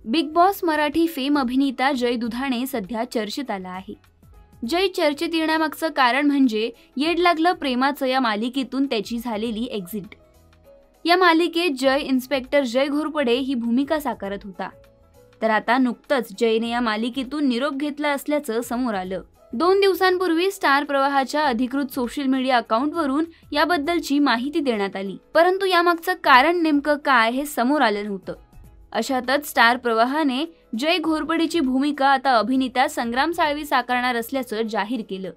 Big boss Marathi fame अभिनेता जय दुधाणे सध्या चर्चेत आला आहे. जय चर्चेत येण्यामागचं कारण म्हणजे येड लागलं प्रेमाचं या मालिकेतून त्याची झालेली एक्झिट. या मालिकेत जय इन्स्पेक्टर जय घोरपडे ही भूमिका साकारत होता. तर आता नुकतंच जयने या मालिकेतून निरोप घेतला असल्याचं समोर आलं. 2 दिवसांपूर्वी स्टार प्रवाहाच्या अधिकृत सोशल मीडिया अकाउंटवरून याबद्दलची माहिती देण्यात आली. परंतु यामागचं कारण नेमकं काय हे समोर आलं नव्हतं. अशातच स्टार प्रवाहाने जय घोरपडेची भूमिका आता अभिनेता संग्राम साळवी साकारणार असल्याचं जाहीर केलं.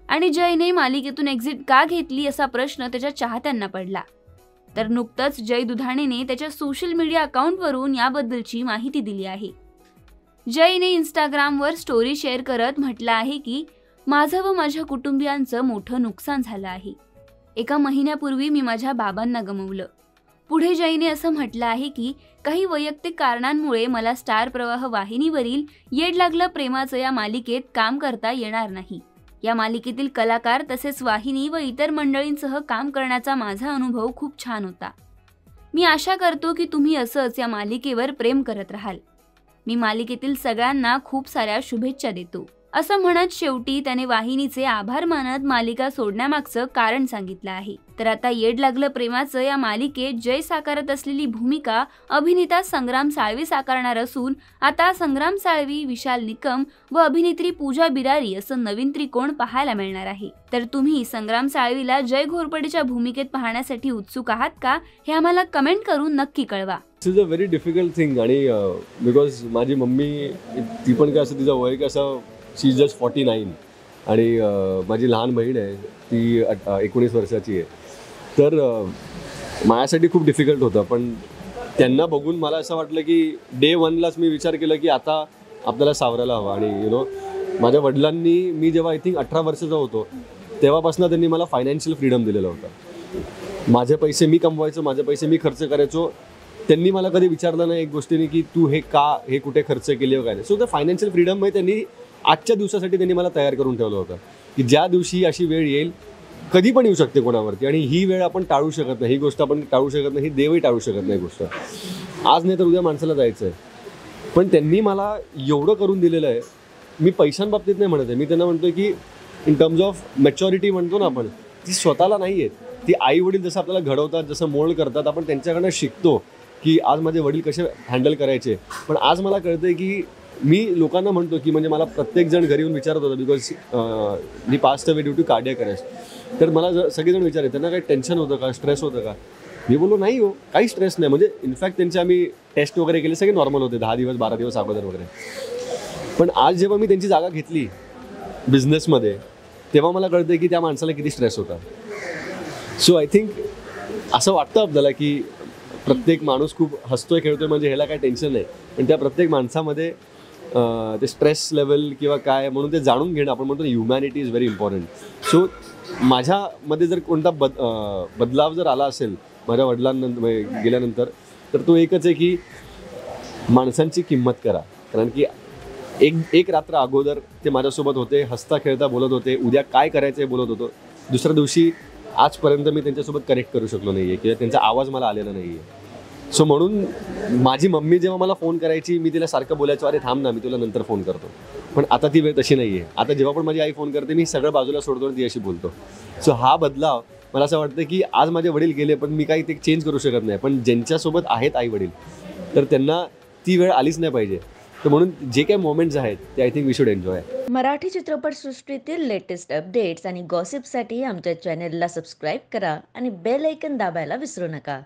आणि जयने मालिकेतून एक्झिट का घेतली असा प्रश्न त्याच्या चाहत्यांना पडला. तर नुकतंच जय दुधाणेने त्याच्या सोशल मीडिया अकाउंटवरून याबद्दलची माहिती दिली आहे. जयने इंस्टाग्रामवर स्टोरी शेअर करत म्हटलं आहे की माझं व माझ्या कुटुंबियांचं मोठं नुकसान झालं आहे. 1 महिन्यापूर्वी मी माझ्या बाबांना गमावलं. पुढे जयने असं म्हटलं आहे की काही वैयक्तिक कारणांमुळे मला स्टार प्रवाह वाहिनीवरील येड लागलं प्रेमाचं या मालिकेत काम करता येणार नाही. या मालिकेतील कलाकार तसेच वाहिनी व इतर मंडळींसह काम करण्याचा माझा अनुभव खूप छान होता. मी आशा करतो की तुम्ही असंच या मालिकेवर प्रेम करत राहाल. मी मालिकेतील सगळ्यांना खूप साऱ्या शुभेच्छा देतो, असं म्हणत शेवटी त्याने वाहिनीचे आभार मानत मालिका सोडण्यामागचं कारण सांगितलं आहे. तर आता येड लागलं प्रेमाचं या मालिकेत जय साकारत असलेली भूमिका अभिनेता संग्राम साळवी साकारणार असून आता संग्राम साळवी, विशाल निकम व अभिनेत्री पूजा बिरारी असं नवीन त्रिकोण पाहायला मिळणार आहे. तर तुम्ही संग्राम साळवीला जय घोरपडेच्या भूमिकेत पाहण्यासाठी उत्सुक आहात का हे आम्हाला कमेंट करून नक्की कळवा. It is a very difficult thing आणि बिकॉज माझी मम्मी ती पण कसं तिचं वय कसं शी इज जस्ट 49 आणि माझी लहान बहीण आहे ती 19 वर्षाची आहे. तर माझ्यासाठी खूप डिफिकल्ट होतं. पण त्यांना बघून मला असं वाटलं की डे 1लाच मी विचार केला की आता आपल्याला सावरायला हवा. आणि माझ्या वडिलांनी मी जेव्हा आय थिंक 18 वर्षाचा होतो तेव्हापासून त्यांनी मला फायनान्शियल फ्रीडम दिलेलं होतं. माझे पैसे मी कमवायचो, माझे पैसे मी खर्च करायचो. त्यांनी मला कधी विचारलं नाही एक गोष्टीने की तू हे कुठे खर्च केले वगैरे नाही. सो त्या फायनान्शियल फ्रीडम त्यांनी आजच्या दिवसासाठी त्यांनी मला तयार करून ठेवलं होतं की ज्या दिवशी अशी वेळ येईल, कधी पण येऊ शकते कोणावरती, आणि ही वेळ आपण टाळू शकत नाही. ही गोष्ट आपण टाळू शकत नाही, ही देवही टाळू शकत नाही गोष्ट. आज नाही तर उद्या माणसाला जायचं आहे. पण त्यांनी मला एवढं करून दिलेलं आहे. मी पैशांबाबतीत नाही म्हणत आहे, मी त्यांना म्हणतो की इन टर्म्स ऑफ मॅच्युरिटी म्हणतो ना आपण, ती स्वतःला नाही आहे. ती आई वडील जसं आपल्याला घडवतात, जसं मोल्ड करतात, आपण त्यांच्याकडनं शिकतो की आज माझे वडील कसे हँडल करायचे. पण आज मला कळतं आहे की मी लोकांना म्हणतो की म्हणजे मला प्रत्येकजण घरी येऊन विचारत होतं बिकॉज मी passed away due to cardiac arrest. तर मला सगळेजण विचारले त्यांना काही टेन्शन होतं का, स्ट्रेस होतं का. मी बोललो नाही हो, काही स्ट्रेस नाही. म्हणजे इनफॅक्ट त्यांचे आम्ही टेस्ट वगैरे केले, सगळे नॉर्मल होते 10 दिवस 12 दिवस अगोदर वगैरे. पण आज जेव्हा मी त्यांची जागा घेतली बिझनेसमध्ये तेव्हा मला कळतं की त्या माणसाला किती स्ट्रेस होता. सो आय थिंक असं वाटतं आपल्याला की प्रत्येक माणूस खूप हसतोय खेळतोय म्हणजे ह्याला काय टेन्शन नाही, पण त्या प्रत्येक माणसामध्ये ते स्ट्रेस लेवल किंवा काय म्हणून ते जाणून घेणं, आपण म्हणतो humanity is very important. So माझ्यामध्ये जर कोणता बदलाव जर आला असेल माझ्या वडिलांनंतर गेल्यानंतर, तर तो एकच आहे की माणसांची किंमत करा. कारण की एक रात्र अगोदर ते माझ्यासोबत होते, हसता खेळता बोलत होते, उद्या काय करायचं हे बोलत होतो. दुसऱ्या दिवशी आजपर्यंत मी त्यांच्यासोबत कनेक्ट करू शकलो नाही आहे किंवा त्यांचा आवाज मला आलेला नाही आहे. सो म्हणून माझी मम्मी जेव्हा मला फोन करायची मी तिला सारखं बोलायचो, अरे थांब ना मी तुला नंतर फोन करतो. पण आता ती वेळ तशी नाही आहे. आता जेव्हा पण माझी आई फोन करते मी सगळं बाजूला सोडतो आणि ती अशी बोलतो. सो हा बदलाव मला असं वाटतं की आज माझे वडील गेले पण मी काही ते चेंज करू शकत नाही, पण ज्यांच्यासोबत आहेत आई वडील तर त्यांना ती वेळ आलीच नाही पाहिजे. तर म्हणून जे काही मोमेंट्स आहेत ते I think we should enjoy. Marathi चित्रपटसृष्टीतील लेटेस्ट अपडेट्स आणि गॉसिपसाठी आमच्या चॅनेलला सबस्क्राईब करा आणि बेल आयकॉन दाबायला विसरू नका.